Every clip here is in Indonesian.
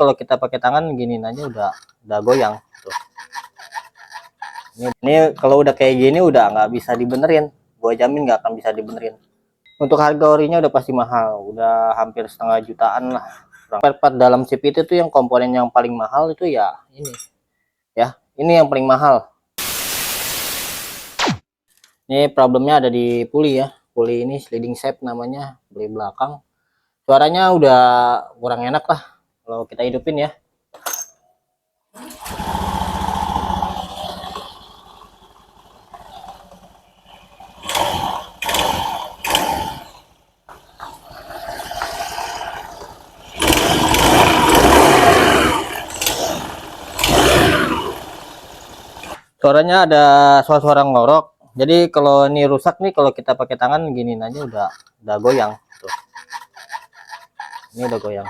kalau kita pakai tangan giniin aja udah goyang tuh. Ini kalau udah kayak gini udah nggak bisa dibenerin, gua jamin nggak akan bisa dibenerin. Untuk harga orinya udah pasti mahal, udah hampir setengah jutaan lah. Spare part dalam chip itu tuh yang komponen yang paling mahal itu ya ini, ya ini yang paling mahal. Ini problemnya ada di puli ya, puli ini sliding shaft namanya, puli belakang. Suaranya udah kurang enak lah kalau kita hidupin ya. Suaranya ada suara-suara ngorok. Jadi kalau ini rusak nih, kalau kita pakai tangan giniin aja udah goyang tuh. Ini udah goyang.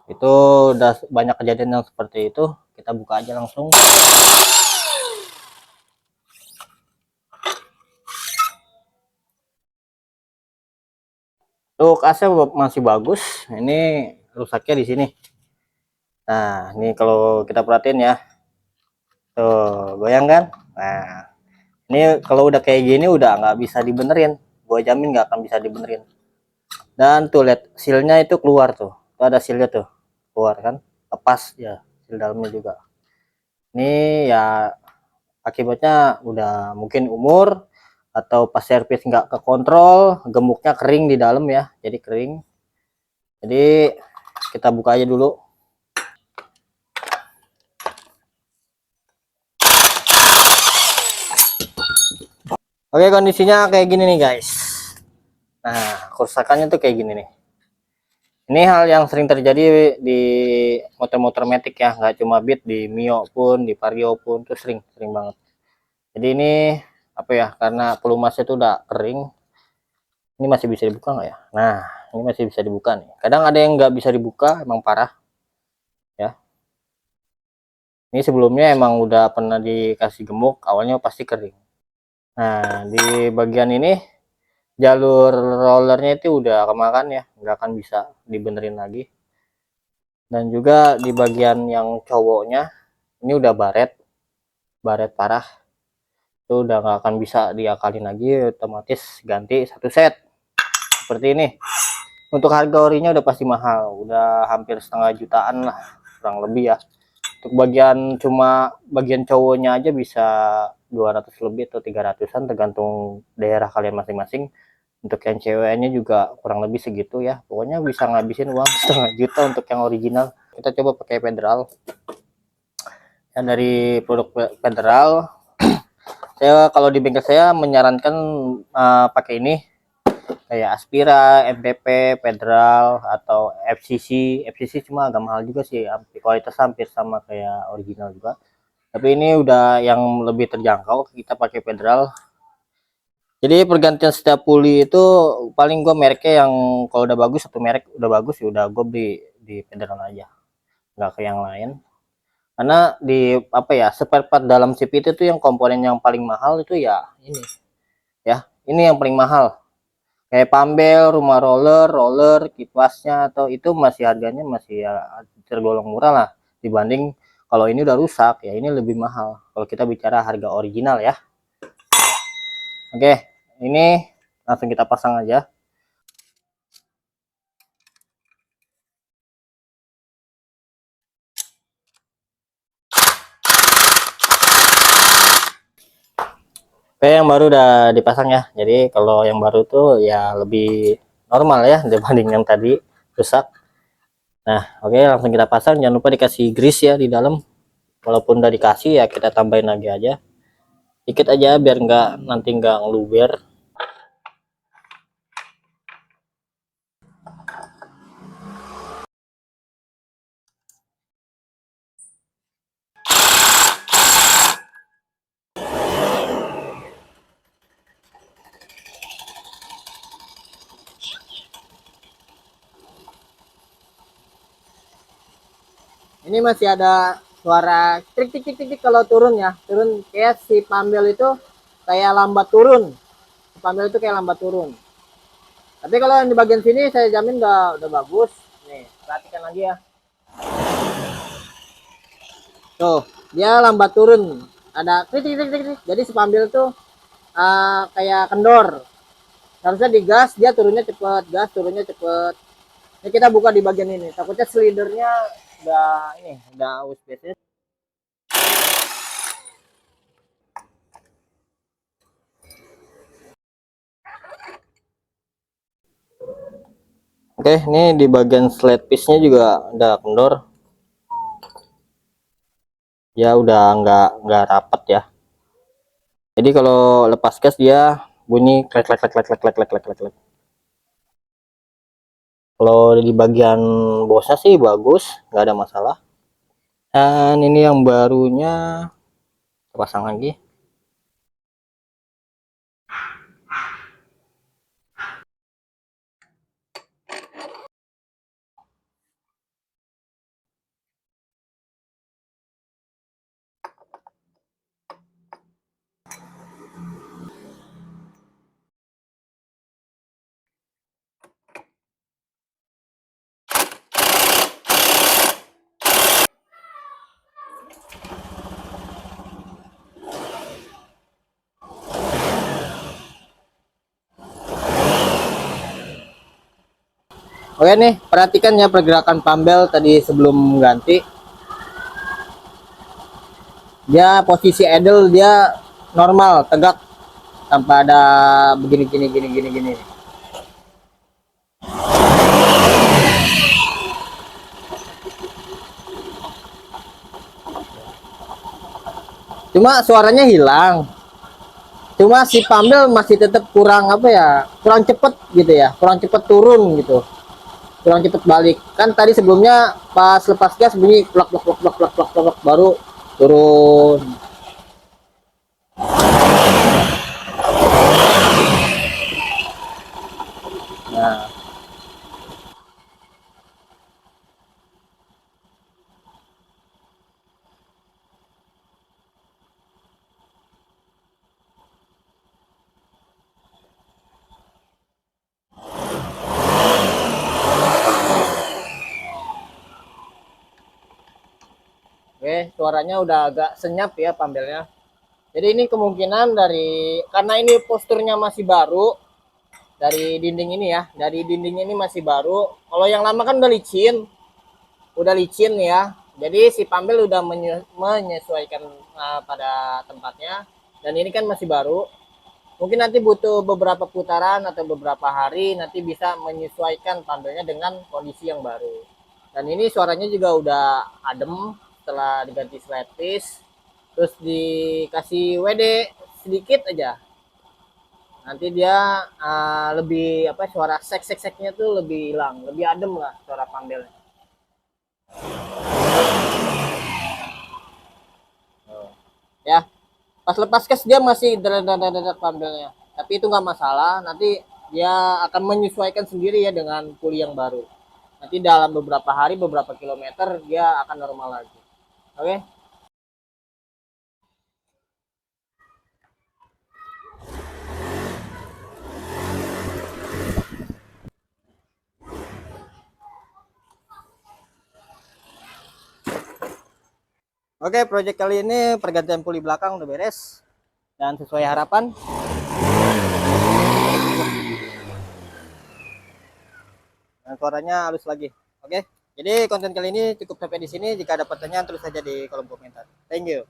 Itu udah banyak kejadian yang seperti itu. Kita buka aja langsung. Untuk AC masih bagus. Ini rusaknya di sini. Nah, ini kalau kita perhatiin ya. Tuh, goyang kan? Nah, ini kalau udah kayak gini udah nggak bisa dibenerin. Gue jamin nggak akan bisa dibenerin. Dan tuh lihat sealnya itu keluar tuh. Tuh ada sealnya tuh. Keluar kan? Lepas ya, seal dalamnya juga. Ini ya akibatnya udah mungkin umur atau pas servis nggak kekontrol, gemuknya kering di dalam ya, jadi kering. Jadi kita buka aja dulu. Oke, kondisinya kayak gini nih guys. Nah, kerusakannya tuh kayak gini nih. Ini hal yang sering terjadi di motor-motor Matic ya, nggak cuma Beat, di Mio pun, di Vario pun tuh sering banget. Jadi ini apa ya, karena pelumasnya tuh udah kering. Ini masih bisa dibuka nggak ya? Nah, ini masih bisa dibuka nih. Kadang ada yang nggak bisa dibuka, emang parah ya. Ini sebelumnya emang udah pernah dikasih gemuk, awalnya pasti kering. Nah, di bagian ini jalur rollernya itu udah kemakan ya, nggak akan bisa dibenerin lagi. Dan juga di bagian yang cowoknya ini udah baret parah. Itu udah nggak akan bisa diakalin lagi, otomatis ganti satu set seperti ini. Untuk harga orinya udah pasti mahal, udah hampir setengah jutaan lah kurang lebih ya. Untuk cuma bagian cowoknya aja bisa 200 lebih atau 300-an tergantung daerah kalian masing-masing. Untuk yang ceweknya juga kurang lebih segitu ya, pokoknya bisa ngabisin uang setengah juta untuk yang original. Kita coba pakai Federal yang dari produk Federal. Saya kalau di bengkel saya menyarankan pakai ini, kayak Aspira, MPP, Federal atau FCC cuma agak mahal juga sih, kualitas hampir sama kayak original juga. Tapi ini udah yang lebih terjangkau, kita pakai Federal. Jadi pergantian setiap puli itu paling gue mereknya yang kalau udah bagus, satu merek udah bagus ya udah gue beli di Federal aja, nggak ke yang lain. Karena di apa ya, spare part dalam chip itu tuh yang komponen yang paling mahal itu ya ini, ya ini yang paling mahal. Kayak pambel, rumah roller, kipasnya atau itu masih harganya masih ya tergolong murah lah dibanding kalau ini udah rusak ya, ini lebih mahal kalau kita bicara harga original ya. Oke, ini langsung kita pasang aja. Oke, yang baru udah dipasang ya. Jadi kalau yang baru tuh ya lebih normal ya dibanding yang tadi rusak. Nah, oke, langsung kita pasang. Jangan lupa dikasih grease ya di dalam. Walaupun udah dikasih ya kita tambahin lagi aja. Dikit aja biar nanti nggak ngeluber. Ini masih ada suara trik tik tik tik kalau turun ya, turun kayak si pambel itu kayak lambat turun. Si pambel itu kayak lambat turun. Tapi kalau yang di bagian sini saya jamin udah bagus, Nih, perhatikan lagi ya. Tuh, dia lambat turun. Ada klik klik klik klik. Jadi spanduk tuh kayak kendor. Harusnya digas, dia turunnya cepet, gas turunnya cepet. Ini kita buka di bagian ini. Takutnya slidernya udah aus biasanya. Oke, ini di bagian slide piece-nya juga ada kendor. Ya udah nggak rapat ya. Jadi kalau lepas gas dia bunyi klek klek klek klek klek klek klek klek klek. Kalau di bagian bosnya sih bagus, nggak ada masalah. Dan ini yang barunya pasang lagi. Oke nih, perhatikan ya pergerakan pambel tadi sebelum ganti. Dia posisi idle dia normal, tegak tanpa ada begini gini gini gini gini. Cuma suaranya hilang. Cuma si pambel masih tetap kurang apa ya? Kurang cepet gitu ya, kurang cepet turun gitu. Kurang cepet balik. Kan tadi sebelumnya pas lepas gas bunyi plak plak plak plak plak plak plak baru turun. Nah, oke, suaranya udah agak senyap ya pambelnya. Jadi ini kemungkinan dari karena ini posturnya masih baru dari dinding ini ya, dari dinding ini masih baru. Kalau yang lama kan udah licin ya. Jadi si pambel udah menyesuaikan pada tempatnya. Dan ini kan masih baru. Mungkin nanti butuh beberapa putaran atau beberapa hari nanti bisa menyesuaikan pambelnya dengan kondisi yang baru. Dan ini suaranya juga udah adem setelah diganti slide piece. Terus dikasih WD sedikit aja. Nanti dia lebih apa suara sek-sek-seknya tuh lebih hilang, lebih adem lah suara pambelnya. Ya, pas lepas kes dia masih dedet pambelnya. Tapi itu nggak masalah, nanti dia akan menyesuaikan sendiri ya dengan puli yang baru. Nanti dalam beberapa hari, beberapa kilometer dia akan normal lagi. Oke? Oke, project kali ini pergantian puli belakang udah beres dan sesuai harapan. Dan suaranya halus lagi. Oke. Jadi konten kali ini cukup sampai di sini. Jika ada pertanyaan tulis saja di kolom komentar. Thank you.